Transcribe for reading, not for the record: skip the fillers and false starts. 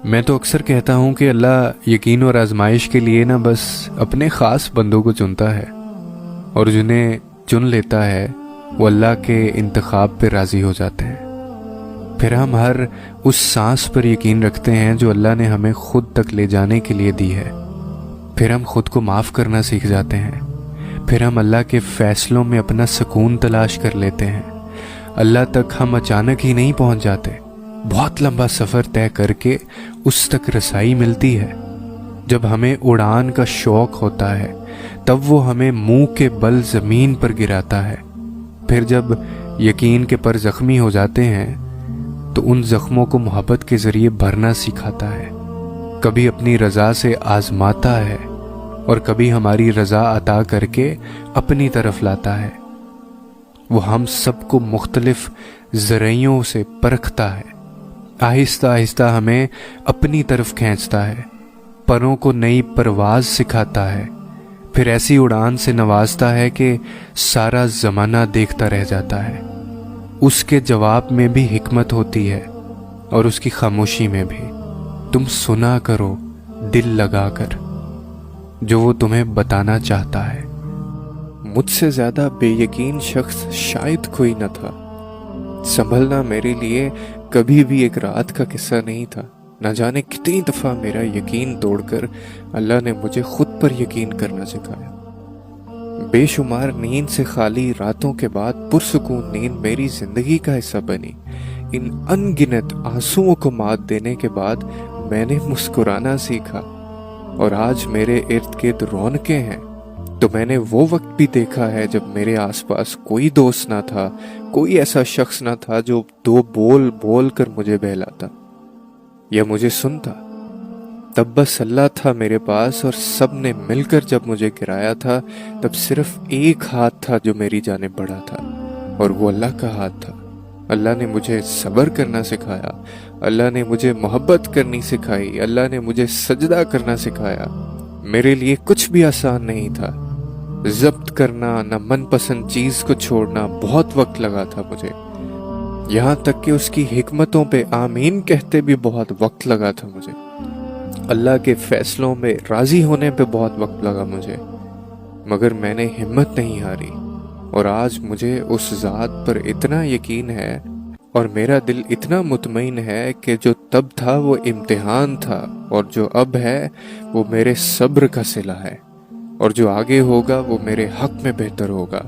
میں تو اکثر کہتا ہوں کہ اللہ یقین اور آزمائش کے لیے نہ بس اپنے خاص بندوں کو چنتا ہے، اور جنہیں چن لیتا ہے وہ اللہ کے انتخاب پہ راضی ہو جاتے ہیں۔ پھر ہم ہر اس سانس پر یقین رکھتے ہیں جو اللہ نے ہمیں خود تک لے جانے کے لیے دی ہے۔ پھر ہم خود کو معاف کرنا سیکھ جاتے ہیں۔ پھر ہم اللہ کے فیصلوں میں اپنا سکون تلاش کر لیتے ہیں۔ اللہ تک ہم اچانک ہی نہیں پہنچ جاتے، بہت لمبا سفر طے کر کے اس تک رسائی ملتی ہے۔ جب ہمیں اڑان کا شوق ہوتا ہے تب وہ ہمیں منہ کے بل زمین پر گراتا ہے۔ پھر جب یقین کے پر زخمی ہو جاتے ہیں تو ان زخموں کو محبت کے ذریعے بھرنا سکھاتا ہے، کبھی اپنی رضا سے آزماتا ہے اور کبھی ہماری رضا عطا کر کے اپنی طرف لاتا ہے۔ وہ ہم سب کو مختلف ذرائعوں سے پرکھتا ہے، آہستہ آہستہ ہمیں اپنی طرف کھینچتا ہے، پروں کو نئی پرواز سکھاتا ہے، پھر ایسی اڑان سے نوازتا ہے کہ سارا زمانہ دیکھتا رہ جاتا ہے۔ اس کے جواب میں بھی حکمت ہوتی ہے اور اس کی خاموشی میں بھی۔ تم سنا کرو دل لگا کر جو وہ تمہیں بتانا چاہتا ہے۔ مجھ سے زیادہ بے یقین شخص شاید کوئی نہ تھا۔ سنبھلنا میرے لیے کبھی بھی ایک رات کا قصہ نہیں تھا۔ نہ جانے کتنی دفعہ میرا یقین توڑ کر اللہ نے مجھے خود پر یقین کرنا سکھایا۔ بے شمار نیند سے خالی راتوں کے بعد پرسکون نیند میری زندگی کا حصہ بنی۔ ان ان گنت آنسوؤں کو مات دینے کے بعد میں نے مسکرانا سیکھا، اور آج میرے ارد گرد رونقیں ہیں۔ تو میں نے وہ وقت بھی دیکھا ہے جب میرے آس پاس کوئی دوست نہ تھا، کوئی ایسا شخص نہ تھا جو دو بول بول کر مجھے بہلاتا یا مجھے سنتا۔ تب بس اللہ تھا میرے پاس، اور سب نے مل کر جب مجھے گرایا تھا تب صرف ایک ہاتھ تھا جو میری جانب بڑھا تھا، اور وہ اللہ کا ہاتھ تھا۔ اللہ نے مجھے صبر کرنا سکھایا، اللہ نے مجھے محبت کرنی سکھائی، اللہ نے مجھے سجدہ کرنا سکھایا۔ میرے لیے کچھ بھی آسان نہیں تھا۔ ضبط کرنا، نہ من پسند چیز کو چھوڑنا، بہت وقت لگا تھا مجھے۔ یہاں تک کہ اس کی حکمتوں پہ آمین کہتے بھی بہت وقت لگا تھا مجھے۔ اللہ کے فیصلوں میں راضی ہونے پہ بہت وقت لگا مجھے، مگر میں نے ہمت نہیں ہاری، اور آج مجھے اس ذات پر اتنا یقین ہے اور میرا دل اتنا مطمئن ہے کہ جو تب تھا وہ امتحان تھا، اور جو اب ہے وہ میرے صبر کا صلہ ہے، اور جو آگے ہوگا وہ میرے حق میں بہتر ہوگا۔